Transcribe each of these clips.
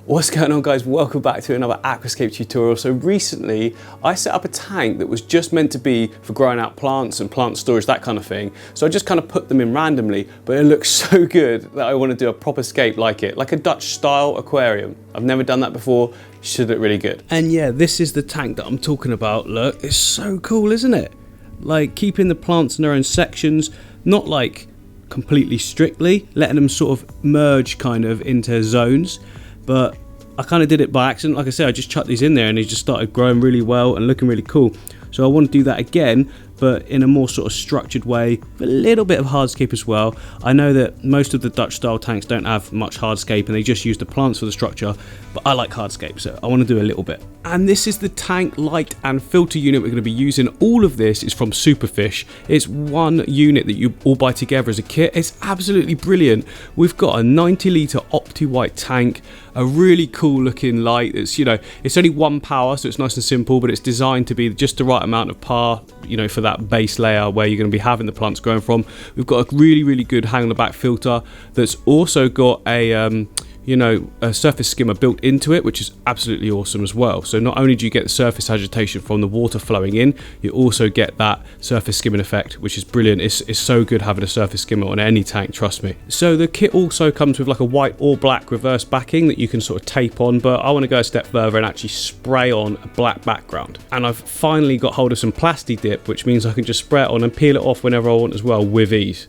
What's going on, guys? Welcome back to another aquascape tutorial. So recently I set up a tank that was just meant to be for growing out plants and plant storage, that kind of thing. So I just kind of put them in randomly, but it looks so good that I want to do a proper scape like it, like a Dutch style aquarium. I've never done that before. Should look really good. And yeah, this is the tank that I'm talking about. Look, it's so cool, isn't it? Like keeping the plants in their own sections, not like completely strictly, letting them sort of merge kind of into zones. But I kind of did it by accident. Like I said, I just chucked these in there and they just started growing really well and looking really cool. So I want to do that again, but in a more sort of structured way, a little bit of hardscape as well. I know that most of the Dutch style tanks don't have much hardscape and they just use the plants for the structure, but I like hardscape, so I want to do a little bit. And this is the tank light and filter unit we're going to be using. All of this is from Superfish. It's one unit that you all buy together as a kit. It's absolutely brilliant. We've got a 90 litre Opti-White tank, a really cool looking light. It's, you know, it's only one power, so it's nice and simple, but it's designed to be just the right amount of power, you know, for that base layer where you're going to be having the plants growing from. We've got a really good hang on the back filter that's also got a a surface skimmer built into it, which is absolutely awesome as well. So not only do you get the surface agitation from the water flowing in, you also get that surface skimming effect, which is brilliant. It's so good having a surface skimmer on any tank, trust me. So the kit also comes with like a white or black reverse backing that you can sort of tape on, but I want to go a step further and actually spray on a black background. And I've finally got hold of some Plasti Dip, which means I can just spray it on and peel it off whenever I want as well with ease.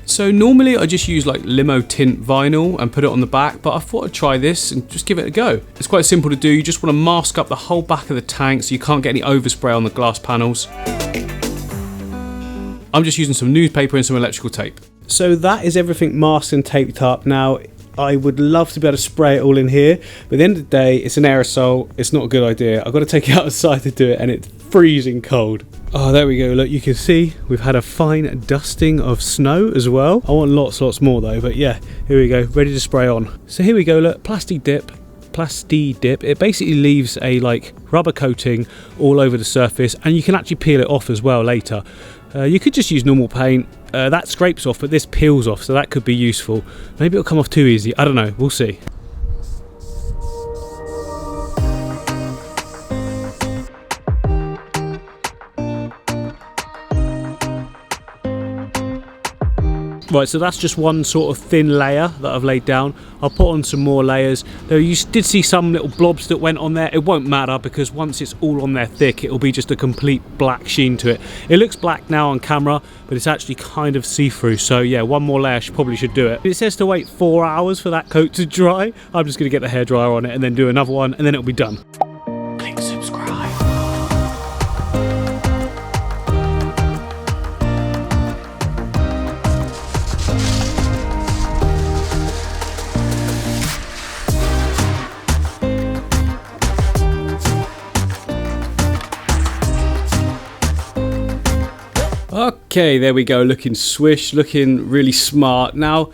So normally I just use like limo tint vinyl and put it on the back, but I thought I'd try this and just give it a go. It's quite simple to do. You just want to mask up the whole back of the tank so you can't get any overspray on the glass panels. I'm just using some newspaper and some electrical tape. So that is everything masked and taped up. Now I would love to be able to spray it all in here, but at the end of the day it's an aerosol. It's not a good idea. I've got to take it outside to do it and it's freezing cold. Oh, there we go. Look, you can see we've had a fine dusting of snow as well. I want lots more though, but yeah, here we go, ready to spray on. So here we go, look, Plasti Dip. It basically leaves a like rubber coating all over the surface, and you can actually peel it off as well later. You could just use normal paint. That scrapes off, but this peels off, so that could be useful. Maybe it'll come off too easy. I don't know. We'll see. Right, so that's just one sort of thin layer that I've laid down. I'll put on some more layers. Though you did see some little blobs that went on there. It won't matter because once it's all on there thick, it'll be just a complete black sheen to it. It looks black now on camera, but it's actually kind of see-through. So yeah, one more layer probably should do it. It says to wait 4 hours for that coat to dry. I'm just going to get the hairdryer on it and then do another one, and then it'll be done. Click subscribe. Okay, there we go, looking swish, looking really smart. Now,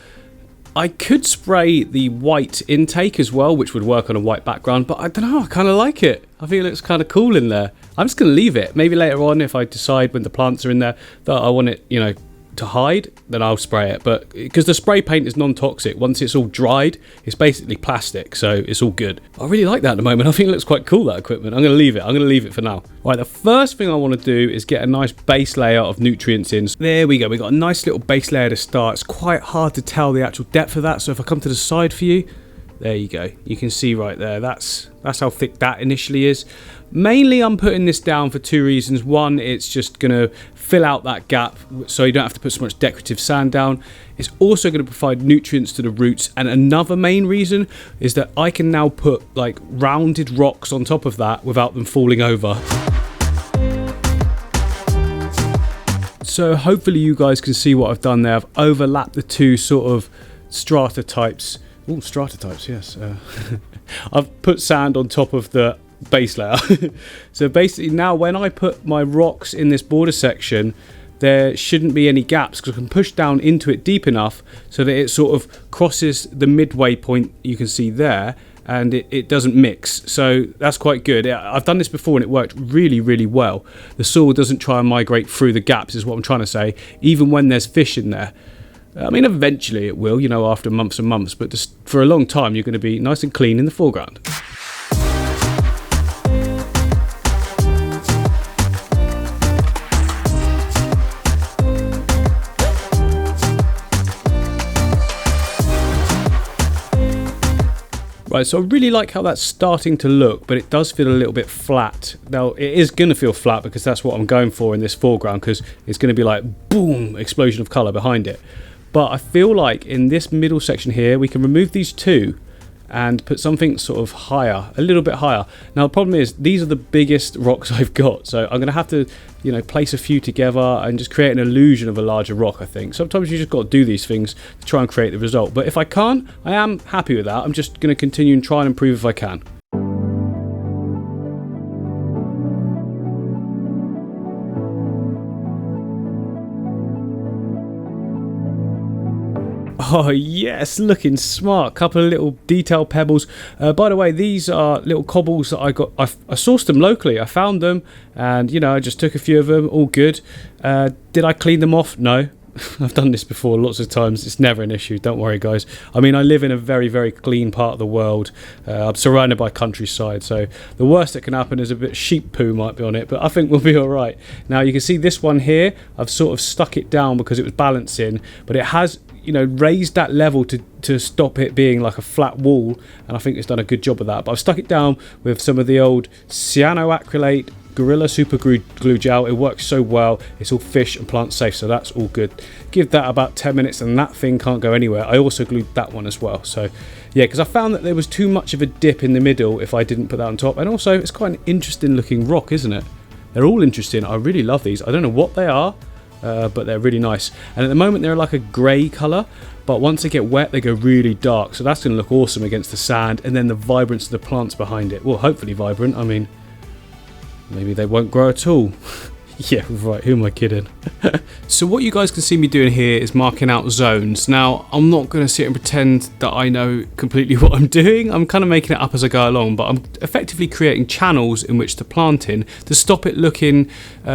I could spray the white intake as well, which would work on a white background, but I don't know, I kind of like it. I feel it looks kind of cool in there. I'm just going to leave it. Maybe later on, if I decide when the plants are in there that I want it, you know, to hide, then I'll spray it. But because the spray paint is non-toxic, once it's all dried, it's basically plastic, so it's all good. I really like that at the moment. I think it looks quite cool, that equipment. I'm going to leave it. I'm going to leave it for now. Right, the first thing I want to do is get a nice base layer of nutrients in. There we go. We got a nice little base layer to start. It's quite hard to tell the actual depth of that, so if I come to the side for you, there you go. You can see right there. That's how thick that initially is. Mainly I'm putting this down for two reasons. One, it's just going to fill out that gap so you don't have to put so much decorative sand down. It's also going to provide nutrients to the roots. And another main reason is that I can now put like rounded rocks on top of that without them falling over. So hopefully you guys can see what I've done there. I've overlapped the two sort of strata types. Oh, strata types, yes. I've put sand on top of the base layer. So basically now when I put my rocks in this border section, there shouldn't be any gaps because I can push down into it deep enough so that it sort of crosses the midway point you can see there, and it doesn't mix, so that's quite good. I've done this before and it worked really, really well. The soil doesn't try and migrate through the gaps, is what I'm trying to say, even when there's fish in there. I mean, eventually it will, you know, after months and months, but just for a long time you're going to be nice and clean in the foreground. Right, so I really like how that's starting to look, but it does feel a little bit flat. Now, it is going to feel flat because that's what I'm going for in this foreground, because it's going to be like, boom, explosion of colour behind it. But I feel like in this middle section here, we can remove these two and put something sort of higher, a little bit higher. Now, the problem is, these are the biggest rocks I've got, so I'm going to have to, you know, place a few together and just create an illusion of a larger rock, I think. Sometimes you just got to do these things to try and create the result. But if I can't, I am happy with that. I'm just going to continue and try and improve if I can. Oh yes, looking smart. Couple of little detail pebbles. By the way, these are little cobbles that I got. I sourced them locally. I found them, and you know, I just took a few of them. All good. Did I clean them off? No. I've done this before lots of times. It's never an issue. Don't worry, guys. I mean, I live in a very, very clean part of the world. I'm surrounded by countryside, so the worst that can happen is a bit of sheep poo might be on it, but I think we'll be all right. Now, you can see this one here. I've sort of stuck it down because it was balancing, but it has, you know, raised that level to stop it being like a flat wall, and I think it's done a good job of that. But I've stuck it down with some of the old cyanoacrylate Gorilla Super Glue Gel. It works so well. It's all fish and plant safe, so that's all good. Give that about 10 minutes and that thing can't go anywhere. I also glued that one as well. So yeah, because I found that there was too much of a dip in the middle if I didn't put that on top. And also, it's quite an interesting looking rock, isn't it? They're all interesting. I really love these. I don't know what they are, but they're really nice. And at the moment, they're like a grey colour, but once they get wet, they go really dark. So that's going to look awesome against the sand, and then the vibrance of the plants behind it. Well, hopefully vibrant. I mean, maybe they won't grow at all. Yeah, right, who am I kidding? So what you guys can see me doing here is marking out zones. Now, I'm not going to sit and pretend that I know completely what I'm doing. I'm kind of making it up as I go along, but I'm effectively creating channels in which to plant in to stop it looking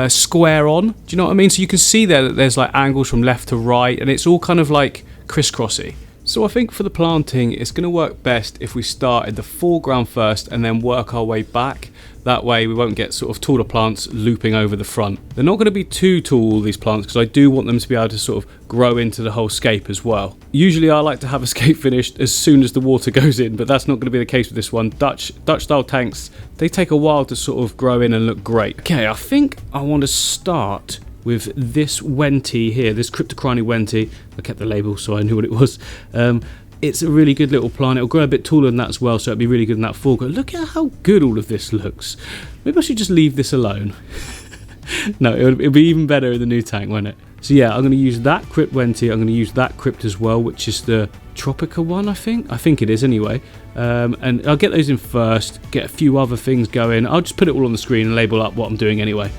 square on. Do you know what I mean? So you can see there that there's like angles from left to right, and it's all kind of like crisscrossy. So I think for the planting, it's going to work best if we start in the foreground first and then work our way back. That way we won't get sort of taller plants looping over the front. They're not going to be too tall, these plants, because I do want them to be able to sort of grow into the whole scape as well. Usually I like to have a scape finished as soon as the water goes in, but that's not going to be the case with this one. Dutch style tanks, they take a while to sort of grow in and look great. Okay, I think I want to start with this Wenty here, this Cryptocrine Wenty. I kept the label so I knew what it was. It's a really good little plant. It'll grow a bit taller than that as well, so it'll be really good in that foreground. Look at how good all of this looks. Maybe I should just leave this alone. No, it'll be even better in the new tank, won't it? So yeah, I'm going to use that Crypt Wenty. I'm going to use that Crypt as well, which is the Tropica one, I think. I think it is anyway. And I'll get those in first, get a few other things going. I'll just put it all on the screen and label up what I'm doing anyway.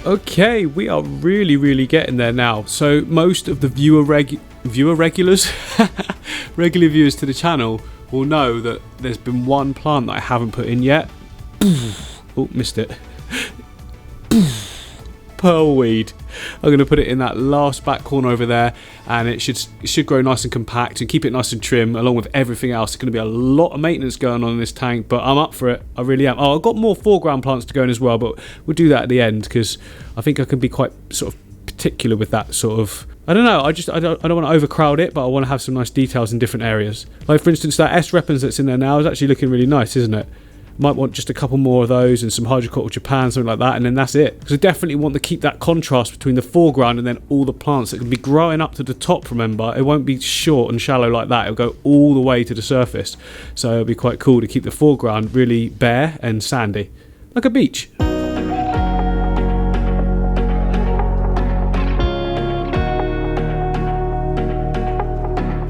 Okay, we are really getting there now. So most of the regulars, regular viewers to the channel will know that there's been one plant that I haven't put in yet. Oh, missed it. Pearlweed. I'm going to put it in that last back corner over there, and it should grow nice and compact and keep it nice and trim along with everything else. It's going to be a lot of maintenance going on in this tank, but I'm up for it. I really am. Oh, I've got more foreground plants to go in as well, but we'll do that at the end because I think I can be quite sort of particular with that sort of. I don't know, I don't want to overcrowd it, but I want to have some nice details in different areas. Like for instance, that S Repens that's in there now is actually looking really nice, isn't it? Might want just a couple more of those and some Hydroculture Japan, something like that, and then that's it. Because I definitely want to keep that contrast between the foreground and then all the plants that can be growing up to the top, remember. It won't be short and shallow like that, it'll go all the way to the surface. So it'll be quite cool to keep the foreground really bare and sandy, like a beach.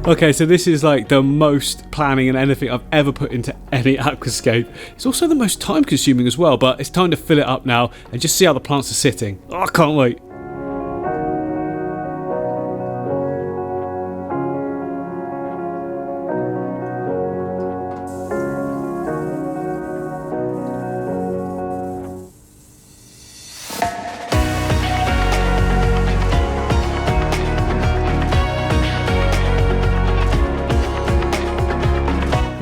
Okay, so this is like the most planning and anything I've ever put into any aquascape. It's also the most time consuming as well, but it's time to fill it up now and just see how the plants are sitting. Oh, I can't wait.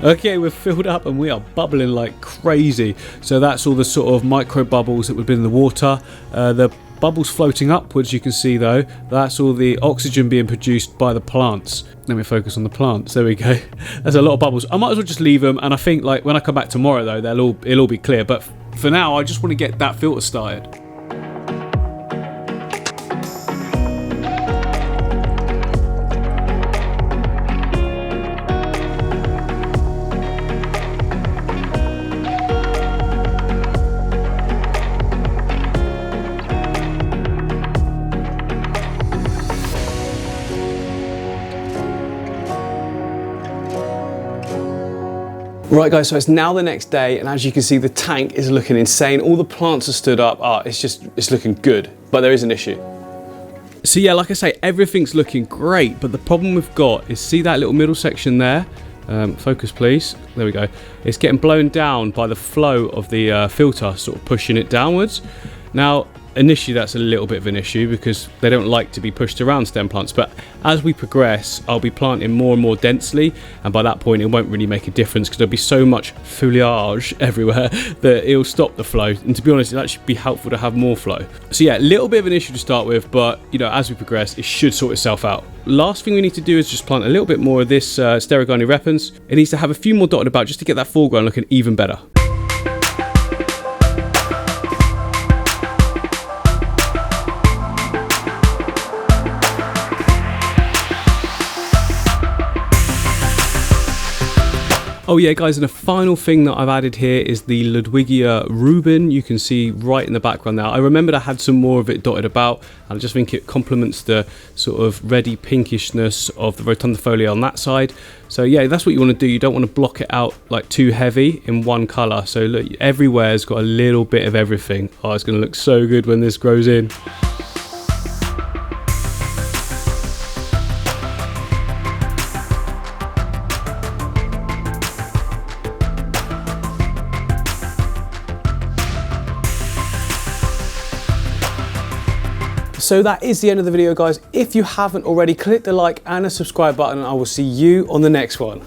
Okay, we're filled up and we are bubbling like crazy. So that's all the sort of micro bubbles that would be in the water. The bubbles floating upwards, you can see though, that's all the oxygen being produced by the plants. Let me focus on the plants, there we go. There's a lot of bubbles. I might as well just leave them, and I think like when I come back tomorrow though, it'll all be clear. But for now, I just want to get that filter started. Right guys, so it's now the next day, and as you can see, the tank is looking insane. All the plants are stood up. It's looking good, but there is an issue. So yeah, like I say, everything's looking great, but the problem we've got is, see that little middle section there? Focus please, there we go. It's getting blown down by the flow of the filter, sort of pushing it downwards. Now, initially that's a little bit of an issue because they don't like to be pushed around, stem plants, but as we progress I'll be planting more and more densely, and by that point it won't really make a difference because there'll be so much foliage everywhere that it'll stop the flow, and to be honest it'll actually be helpful to have more flow. So yeah, a little bit of an issue to start with, but you know, as we progress it should sort itself out. Last thing we need to do is just plant a little bit more of this Sterigone repens. It needs to have a few more dotted about just to get that foreground looking even better. Oh yeah guys, and a final thing that I've added here is the Ludwigia Rubin. You can see right in the background now. I remembered I had some more of it dotted about, and I just think it complements the sort of reddy pinkishness of the rotundifolia on that side. So yeah, that's what you want to do. You don't want to block it out like too heavy in one colour. So look, everywhere's got a little bit of everything. Oh, it's going to look so good when this grows in. So that is the end of the video guys. If you haven't already, click the like and the subscribe button, and I will see you on the next one.